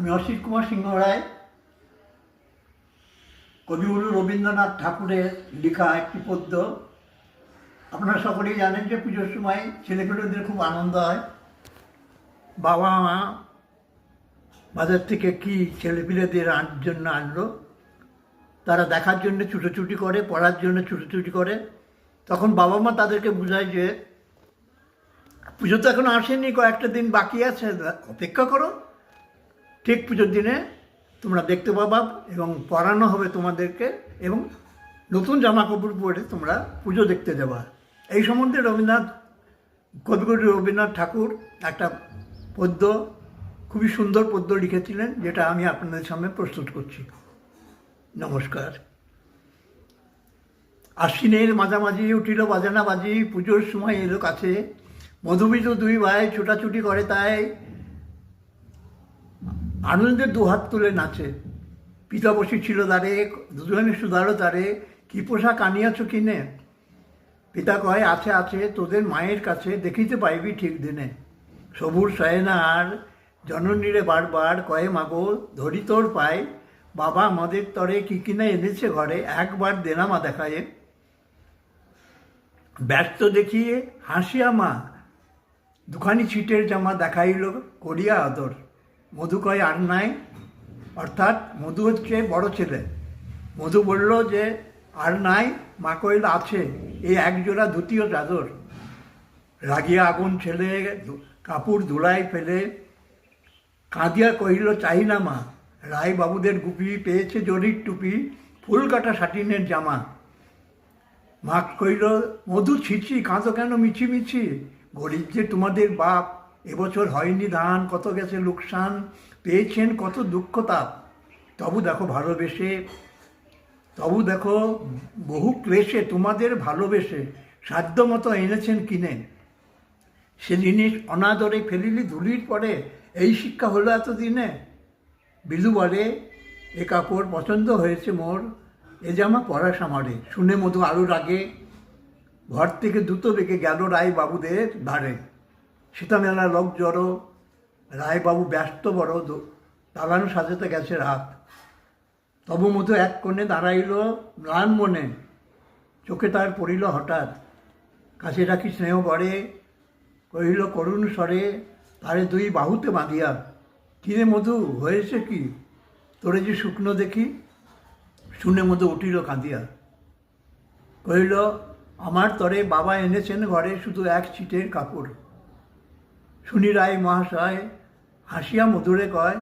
আমি অসিত কুমার সিংহ রায় কবিগুরু রবীন্দ্রনাথ ঠাকুরের লেখা একটি পদ্য। আপনারা সকলেই জানেন যে পুজোর সময় ছেলেপেলেদের খুব আনন্দ হয়। বাবা মা বাজার থেকে কি ছেলেপিলেদের জন্য আনলো, তারা দেখার জন্য ছুটোছুটি করে, পড়ার জন্য ছুটোছুটি করে। তখন বাবা মা তাদেরকে বোঝায় যে পুজো তো এখনো আসেনি, কয়েকটা দিন বাকি আছে, অপেক্ষা করো, ঠিক পুজোর দিনে তোমরা দেখতে পাবা এবং পড়ানো হবে তোমাদেরকে, এবং নতুন জামা কাপড় পরে তোমরা পুজো দেখতে যাবা। এই সম্বন্ধে কবিগুরু রবীন্দ্রনাথ ঠাকুর একটা পদ্য, খুবই সুন্দর পদ্য লিখেছিলেন, যেটা আমি আপনাদের সামনে প্রস্তুত করছি। নমস্কার। আশ্বিনের মাঝামাঝি উঠিল বাজানা বাজি, পুজোর সময় এলো কাছে, মধুমিত দুই ভাই ছোটাছুটি করে তাই, আনন্দের দুহাত তুলে নাচে। পিতা বসি ছিল দ্বারে, দুজনে সুধারো তারে, কি পোশাক আনিয়াছ কিনে? পিতা কয় আছে আছে তোদের মায়ের কাছে, দেখিতে পাইবি ঠিক দিনে। সবুর সয় না আর, জননীরে বারবার কয়ে মাগো ধরি তোর পায়, বাবা আমাদের তরে কি কিনে এনেছে ঘরে, একবার দেনামা দেখায়। ব্যস্ত দেখিয়ে হাসিয়া মা দুখানি ছিটের জামা দেখাইল করিয়া আদর। মধু কয় আর নাই, অর্থাৎ মধু হচ্ছে বড় ছেলে। মধু বলল যে আর নাই, মা কইল আছে, এই একজোড়া ধুতি ও চাদর। রাগিয়া আগুন ছেলে কাপড় ধুলাই ফেলে, কাঁদিয়া কহিল চাই না মা, রায় বাবুদের গুপি পেয়েছে জরির টুপি, ফুল কাটা সাটিনের জামা। মা কইল মধু ছিছি, কাঁদো কেন মিছিমিছি, গরিব যে তোমাদের বাপ, এবছর হয়নি ধান, কত গেছে লোকসান, পেয়েছেন কত দুঃখ তাপ। তবু দেখো ভালোবেসে, তবু দেখো বহু ক্লেশে তোমাদের ভালোবেসে, সাধ্য মতো এনেছেন কিনে। সে জিনিস অনাদরে ফেলিলি ধুলির পরে, এই শিক্ষা হলো এতদিনে। বিলু বলে এ কাপড় পছন্দ হয়েছে মোর, এ জামা পরা সামারে। শুনে মধু আরও রাগে, ঘর থেকে দ্রুত বেগে গেল রায় বাবুদের ধারে। সীতামেলা লোক জড়ো, রায়বাবু ব্যস্ত বড়, দালানো সাজাতে গেছে রাত। তবু মধু এক কোণে দাঁড়াইল ম্লান মনে, চোখে তার পড়িল হঠাৎ। কাছে রাখি স্নেহ বড়ে, কহিল করুণ স্বরে, তারে দুই বাহুতে বাঁধিয়া, কিরে মধু হয়েছে কি, তোরে যে শুকনো দেখি। শুনে মধু উঠিল কাঁদিয়া, কহিল আমার তরে বাবা এনেছেন ঘরে শুধু এক ছিটের কাপড়। শুনি রায় মহাশয় হাসিয়া মধুরে কয়,